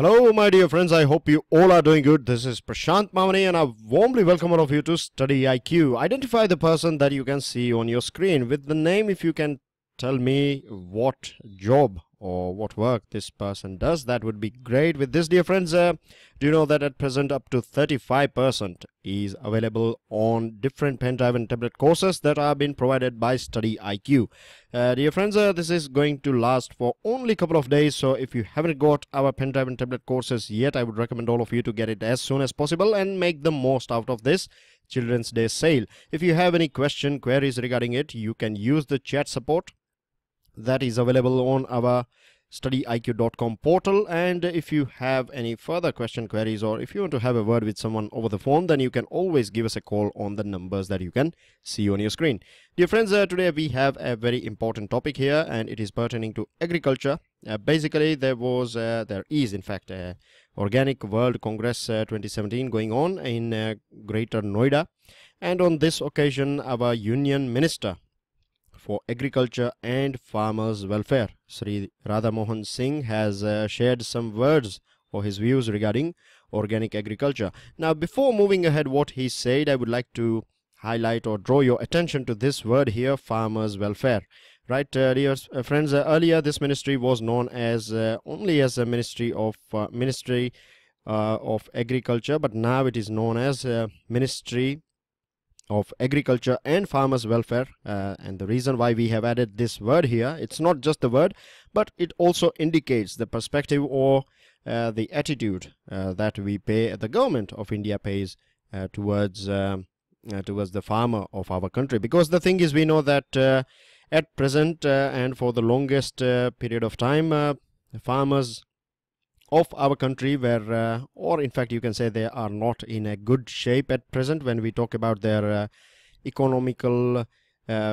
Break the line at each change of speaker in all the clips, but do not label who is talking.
Hello my dear friends, I hope you all are doing good. This is Prashant Mamani and I warmly welcome all of you to StudyIQ. Identify the person that you can see on your screen with the name. If you can tell me what job or what work this person does, that would be great. With this, dear friends, do you know that at present up to 35% is available on different pen drive and tablet courses that are being provided by StudyIQ. Dear friends, this is going to last for only a couple of days, so if you haven't got our pen drive and tablet courses yet, I would recommend all of you to get it as soon as possible and make the most out of this Children's Day sale. If you have any queries regarding it, you can use the chat support that is available on our studyiq.com portal, and if you have any further queries, or if you want to have a word with someone over the phone, then you can always give us a call on the numbers that you can see on your screen. Dear friends, today we have a very important topic here, and it is pertaining to agriculture. Basically, there is in fact a Organic World Congress 2017 going on in Greater Noida, and on this occasion our Union Minister for Agriculture and Farmers Welfare, Sri Radha Mohan Singh, has shared some words or his views regarding organic agriculture. Now, before moving ahead what he said, I would like to highlight or draw your attention to this word here, farmers welfare. Right, dear friends, earlier this ministry was known as only as a Ministry of Agriculture, but now it is known as Ministry of Agriculture and Farmers Welfare, and the reason why we have added this word here, it's not just the word, but it also indicates the perspective or the attitude that the government of India pays towards the farmer of our country. Because the thing is, we know that at present and for the longest period of time, farmers of our country were, or in fact you can say they are not in a good shape at present when we talk about their economical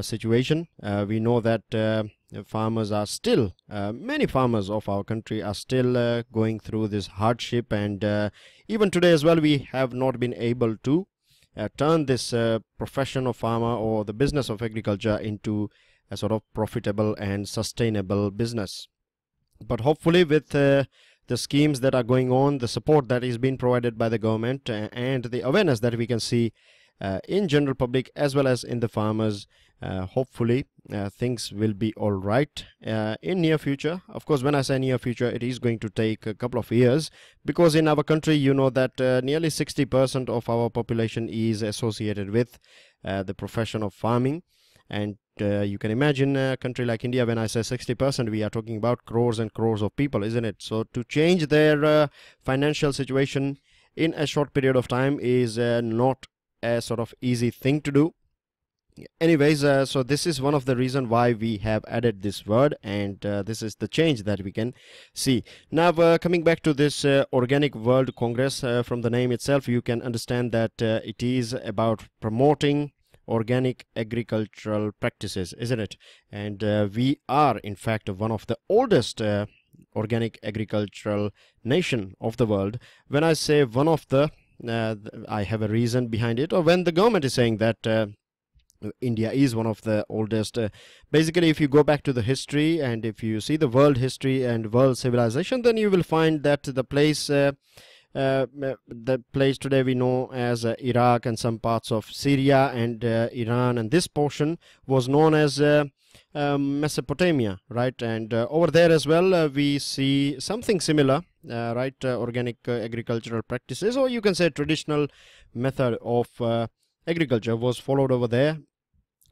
situation. We know that farmers are still, many farmers of our country are still going through this hardship, and even today as well we have not been able to turn this profession of farmer or the business of agriculture into a sort of profitable and sustainable business. But hopefully with the schemes that are going on, the support that is being provided by the government, and the awareness that we can see in general public as well as in the farmers, hopefully things will be all right in near future. Of course, when I say near future, it is going to take a couple of years, because in our country you know that nearly 60% of our population is associated with the profession of farming. And you can imagine a country like India, when I say 60%, we are talking about crores and crores of people, isn't it? So to change their financial situation in a short period of time is not a sort of easy thing to do. Anyways, so this is one of the reasons why we have added this word, and this is the change that we can see. Now, coming back to this Organic World Congress, from the name itself, you can understand that it is about promoting organic agricultural practices, isn't it? And we are in fact one of the oldest organic agricultural nation of the world. When I say one of the, I have a reason behind it, or when the government is saying that India is one of the oldest, basically if you go back to the history and if you see the world history and world civilization, then you will find that the place today we know as Iraq and some parts of Syria and Iran, and this portion was known as Mesopotamia, right? And over there as well we see something similar, right? Organic agricultural practices, or you can say traditional method of agriculture was followed over there.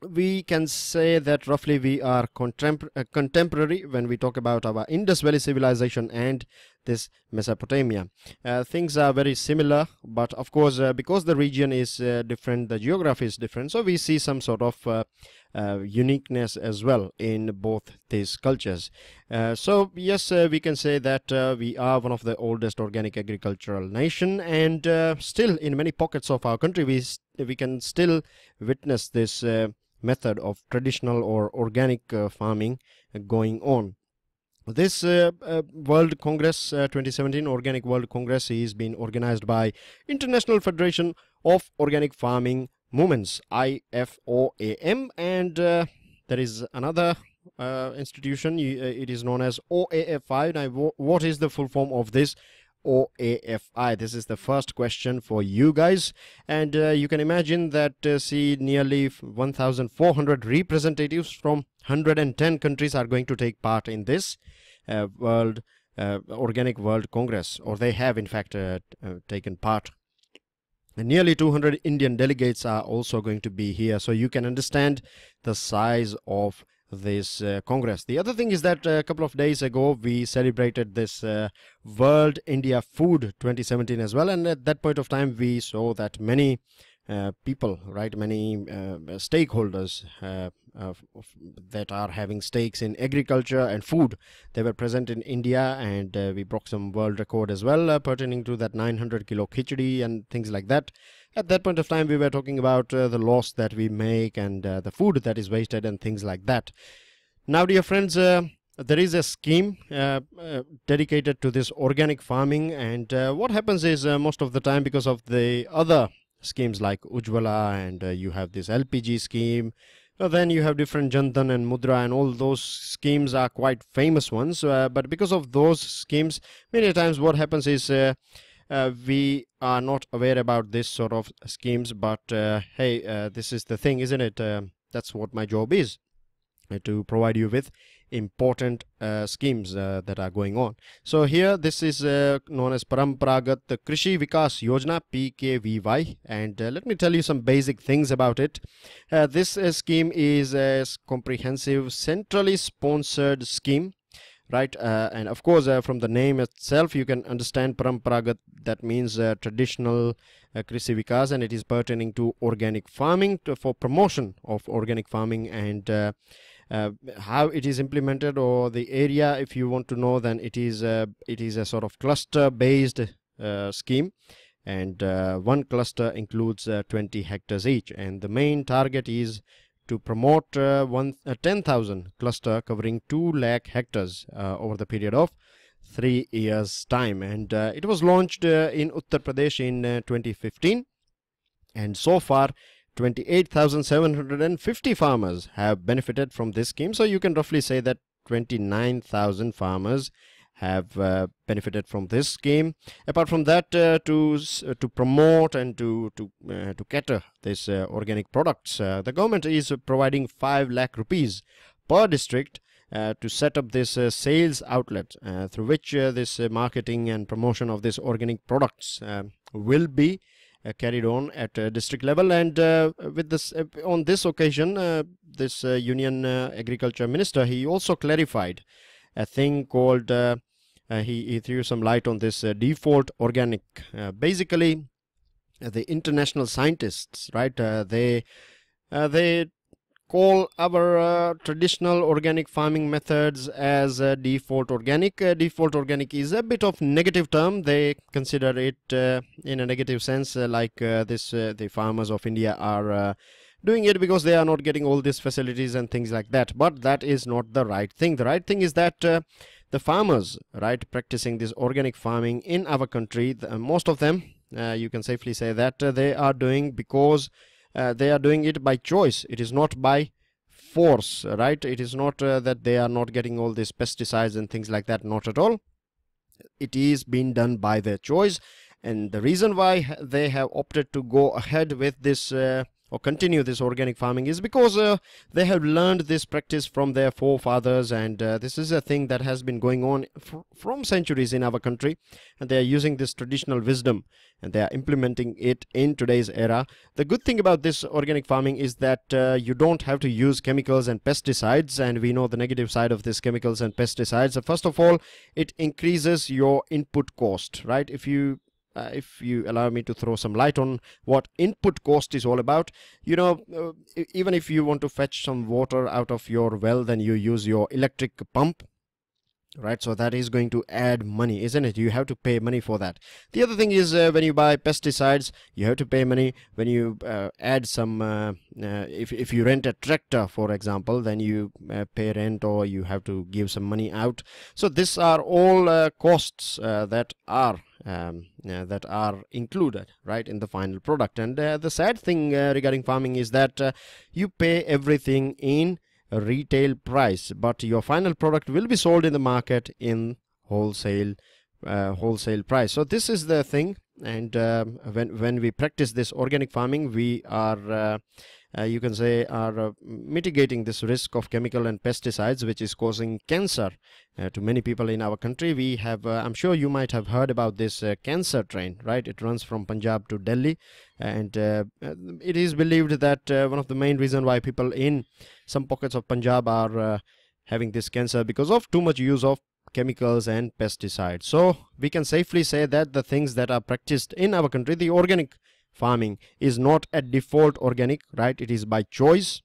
We can say that roughly we are contemporary when we talk about our Indus Valley civilization and this Mesopotamia. Things are very similar, but of course because the region is different, the geography is different, so we see some sort of uniqueness as well in both these cultures. So yes, we can say that we are one of the oldest organic agricultural nation, and still in many pockets of our country we can still witness this method of traditional or organic farming going on. This World Congress 2017 Organic World Congress is being organized by International Federation of Organic Farming Movements, IFOAM, and there is another institution, it is known as OAF5. Now, what is the full form of this OAFI? This is the first question for you guys, and you can imagine that see nearly 1,400 representatives from 110 countries are going to take part in this Organic World Congress, or they have in fact taken part. And nearly 200 Indian delegates are also going to be here, so you can understand the size of this Congress. The other thing is that a couple of days ago we celebrated this World India Food 2017 as well, and at that point of time we saw that many people, right, many stakeholders that are having stakes in agriculture and food, they were present in India, and we broke some world record as well pertaining to that 900 kilo khichdi and things like that. At that point of time we were talking about the loss that we make and the food that is wasted and things like that. Now, dear friends, there is a scheme dedicated to this organic farming, and what happens is most of the time, because of the other schemes like Ujjwala, and you have this LPG scheme, then you have different Jan Dhan and Mudra, and all those schemes are quite famous ones, but because of those schemes, many times what happens is we are not aware about this sort of schemes, but hey, this is the thing, isn't it? That's what my job is, to provide you with important schemes that are going on. So here this is known as Paramparagat Krishi Vikas Yojana, PKVY, and let me tell you some basic things about it. This scheme is a comprehensive centrally sponsored scheme, right? And of course from the name itself you can understand Paramparagat, that means traditional Krishi Vikas, and it is pertaining to organic farming, for promotion of organic farming, and how it is implemented, or the area, if you want to know, then it is a sort of cluster based scheme, and one cluster includes 20 hectares each, and the main target is to promote 10,000 cluster covering 2 lakh hectares over the period of 3 years time, and it was launched in Uttar Pradesh in 2015, and so far 28,750 farmers have benefited from this scheme. So you can roughly say that 29,000 farmers have benefited from this scheme. Apart from that, to promote and to cater this organic products, the government is providing 5 lakh rupees per district to set up this sales outlet through which this marketing and promotion of this organic products will be carried on at district level. And with this on this occasion, this Union Agriculture Minister, he also clarified a thing called he threw some light on this default organic. Basically the international scientists, right, they call our traditional organic farming methods as default organic. Default organic is a bit of negative term. They consider it in a negative sense, like the farmers of India are doing it because they are not getting all these facilities and things like that. But that is not the right thing. The right thing is that the farmers, right, practicing this organic farming in our country, most of them, you can safely say that they are doing because they are doing it by choice. It is not by force, right? It is not that they are not getting all these pesticides and things like that, not at all. It is being done by their choice, and the reason why they have opted to go ahead with this or continue this organic farming is because they have learned this practice from their forefathers, and this is a thing that has been going on from centuries in our country, and they are using this traditional wisdom and they are implementing it in today's era. The good thing about this organic farming is that you don't have to use chemicals and pesticides, and we know the negative side of this chemicals and pesticides. First of all, it increases your input cost, right? If you allow me to throw some light on what input cost is all about, you know, even if you want to fetch some water out of your well, then you use your electric pump, right? So that is going to add money, isn't it? You have to pay money for that. The other thing is when you buy pesticides, you have to pay money. When you add some if you rent a tractor, for example, then you pay rent, or you have to give some money out. So these are all costs that are included, right, in the final product. And the sad thing regarding farming is that you pay everything in a retail price, but your final product will be sold in the market in wholesale wholesale price. So this is the thing, and when we practice this organic farming, we are you can say are mitigating this risk of chemical and pesticides, which is causing cancer to many people in our country. We have I'm sure you might have heard about this cancer train, right? It runs from Punjab to Delhi, and it is believed that one of the main reason why people in some pockets of Punjab are having this cancer because of too much use of chemicals and pesticides. So we can safely say that the things that are practiced in our country, the organic farming, is not a default organic, right? It is by choice.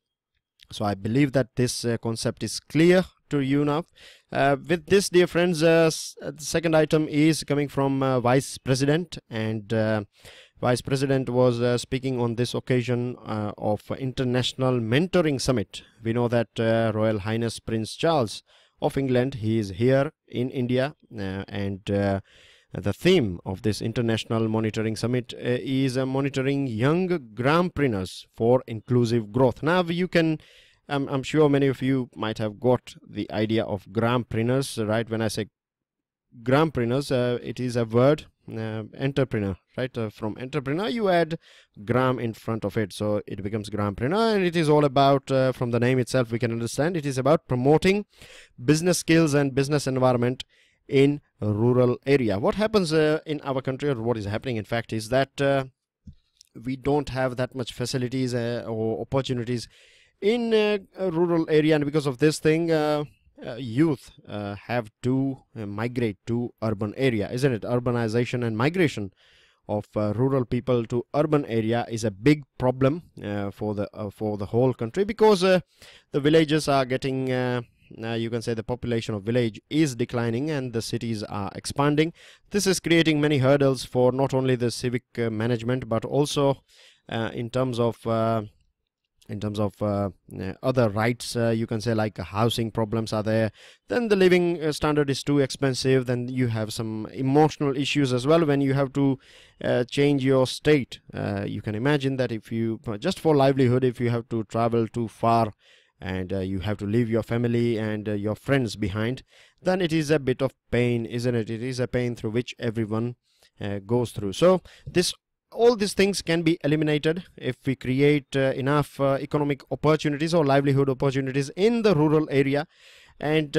So I believe that this concept is clear to you now. With this, dear friends, the second item is coming from Vice President, and Vice President was speaking on this occasion of International Mentoring Summit. We know that Royal Highness Prince Charles of England, he is here in India, and the theme of this International Monitoring Summit is monitoring young grampreneurs for inclusive growth. Now you can, I'm sure many of you might have got the idea of grampreneurs, right? When I say grampreneurs, it is a word, entrepreneur, right? From entrepreneur you add gram in front of it, so it becomes grampreneur, and it is all about, from the name itself we can understand, it is about promoting business skills and business environment in a rural area. What happens in our country, or what is happening in fact, is that we don't have that much facilities or opportunities in a rural area, and because of this thing youth have to migrate to urban area, isn't it? Urbanization and migration of rural people to urban area is a big problem for the whole country, because the villages are getting you can say the population of village is declining and the cities are expanding. This is creating many hurdles for not only the civic management, but also in terms of other rights, you can say, like housing problems are there. Then the living standard is too expensive. Then you have some emotional issues as well when you have to change your state. You can imagine that if you, just for livelihood, if you have to travel too far and you have to leave your family and your friends behind, then it is a bit of pain, isn't it? It is a pain through which everyone goes through. So all these things can be eliminated if we create enough economic opportunities or livelihood opportunities in the rural area. And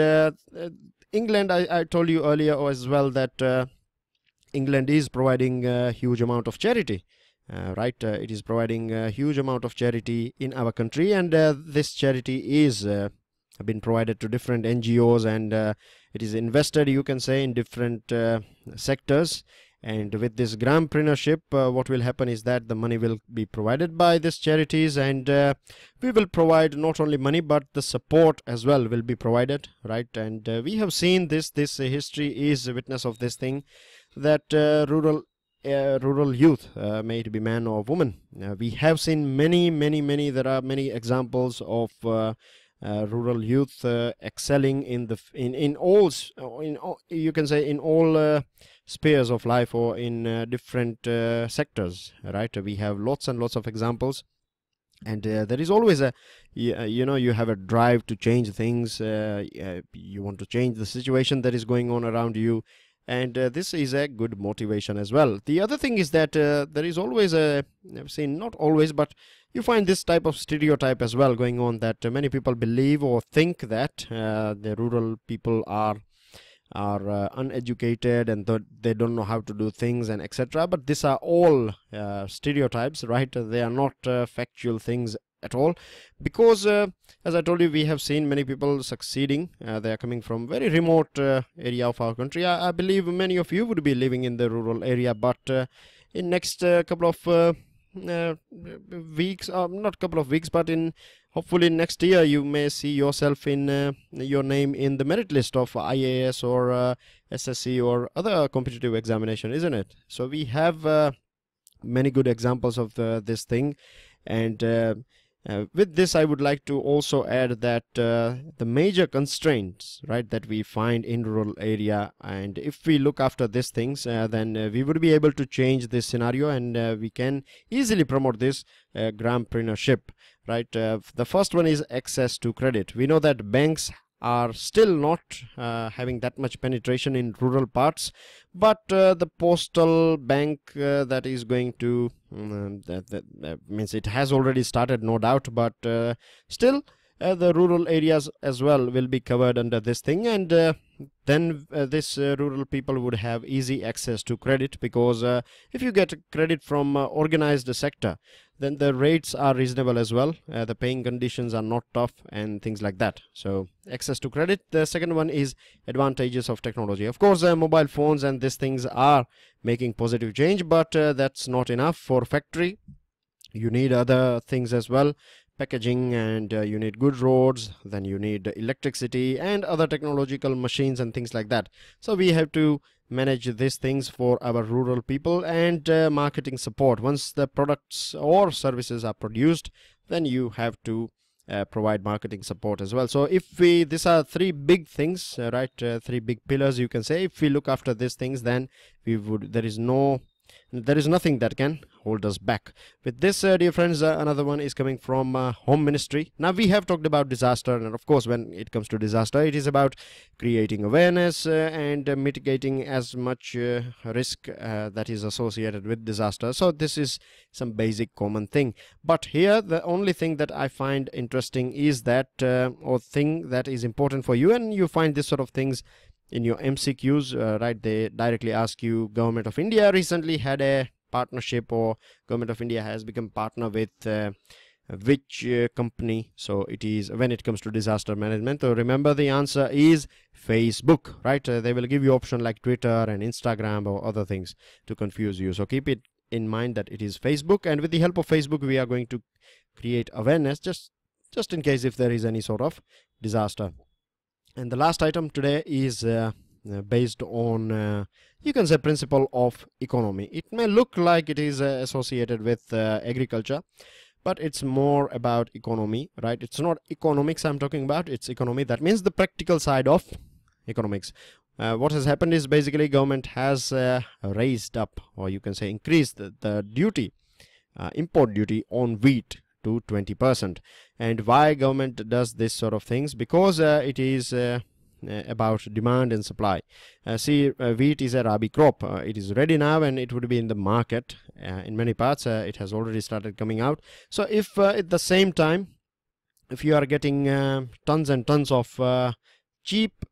England, I told you earlier as well that England is providing a huge amount of charity. Right, it is providing a huge amount of charity in our country, and this charity is been provided to different NGOs, and it is invested, you can say, in different sectors. And with this gramprenneurship, what will happen is that the money will be provided by these charities, and we will provide not only money but the support as well will be provided, right? And we have seen this history is a witness of this thing, that rural youth, may it be man or woman, we have seen many, there are many examples of rural youth excelling in all you can say in all spheres of life, or in different sectors, right? We have lots and lots of examples, and there is always a you have a drive to change things. You want to change the situation that is going on around you, and this is a good motivation as well. The other thing is that there is always I've seen, not always, but you find this type of stereotype as well going on, that many people believe or think that the rural people are uneducated and they don't know how to do things and etc. But these are all stereotypes, right? They are not factual things at all, because as I told you, we have seen many people succeeding. They are coming from very remote area of our country. I believe many of you would be living in the rural area, but in next couple of weeks, not couple of weeks, but in hopefully next year, you may see yourself in your name in the merit list of IAS or SSC or other competitive examination, isn't it? So we have many good examples of this thing, and with this I would like to also add that the major constraints, right, that we find in rural area, and if we look after these things, then we would be able to change this scenario, and we can easily promote this gramprenneurship, right? The first one is access to credit. We know that banks are still not having that much penetration in rural parts, but the postal bank that is going to that means it has already started, no doubt, but still the rural areas as well will be covered under this thing, and then this rural people would have easy access to credit, because if you get credit from organized sector, then the rates are reasonable as well, the paying conditions are not tough and things like that. So access to credit. The second one is advantages of technology. Of course, mobile phones and these things are making positive change, but that's not enough for factory. You need other things as well, packaging, and you need good roads, then you need electricity and other technological machines and things like that. So we have to manage these things for our rural people, and marketing support. Once the products or services are produced, then you have to provide marketing support as well. So if we, these are three big things, right, three big pillars you can say. If we look after these things, then we would, there is nothing that can hold us back. With this, dear friends, another one is coming from Home Ministry. Now we have talked about disaster, and of course when it comes to disaster, it is about creating awareness and mitigating as much risk that is associated with disaster. So this is some basic common thing, but here the only thing that I find interesting is that or thing that is important for you, and you find this sort of things in your MCQs, right? They directly ask you, Government of India recently had a partnership, or Government of India has become partner with which company. So it is when it comes to disaster management. So remember, the answer is Facebook, right? They will give you option like Twitter and Instagram or other things to confuse you. So keep it in mind that it is Facebook, and with the help of Facebook we are going to create awareness just in case if there is any sort of disaster. And the last item today is based on you can say principle of economy. It may look like it is associated with agriculture, but it's more about economy, right? It's not economics I'm talking about, it's economy. That means the practical side of economics. What has happened is basically government has raised up, or you can say increased the duty, import duty on wheat to 20%. And why government does this sort of things? Because it is about demand and supply. See, wheat is a rabi crop. It is ready now and it would be in the market in many parts. It has already started coming out. So if at the same time, if you are getting tons and tons of cheap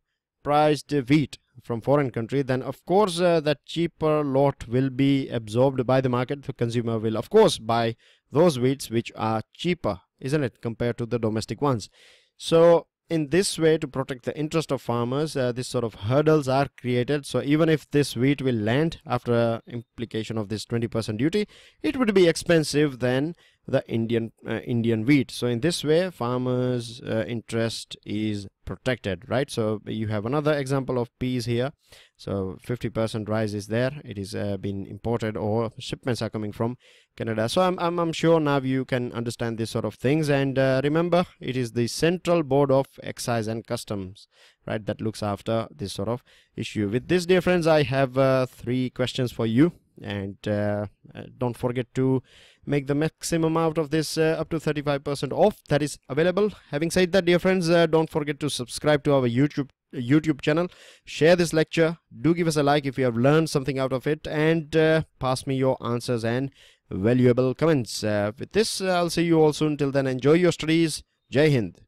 priced wheat from foreign country, then of course that cheaper lot will be absorbed by the market. The consumer will of course buy those wheats which are cheaper, isn't it, compared to the domestic ones. So in this way, to protect the interest of farmers, this sort of hurdles are created. So even if this wheat will land after implication of this 20% duty, it would be expensive than the Indian wheat. So in this way, farmers interest is protected, right? So you have another example of peas here. So 50% rise is there. It is been imported, or shipments are coming from Canada. So I'm sure now you can understand this sort of things. And remember, it is the Central Board of Excise and Customs, right, that looks after this sort of issue. With this, dear friends, I have 3 questions for you, and don't forget to make the maximum out of this, up to 35% off that is available. Having said that, dear friends, don't forget to subscribe to our YouTube channel, share this lecture, do give us a like if you have learned something out of it, and pass me your answers and valuable comments. With this, I'll see you all soon. Till then, enjoy your studies. Jai Hind.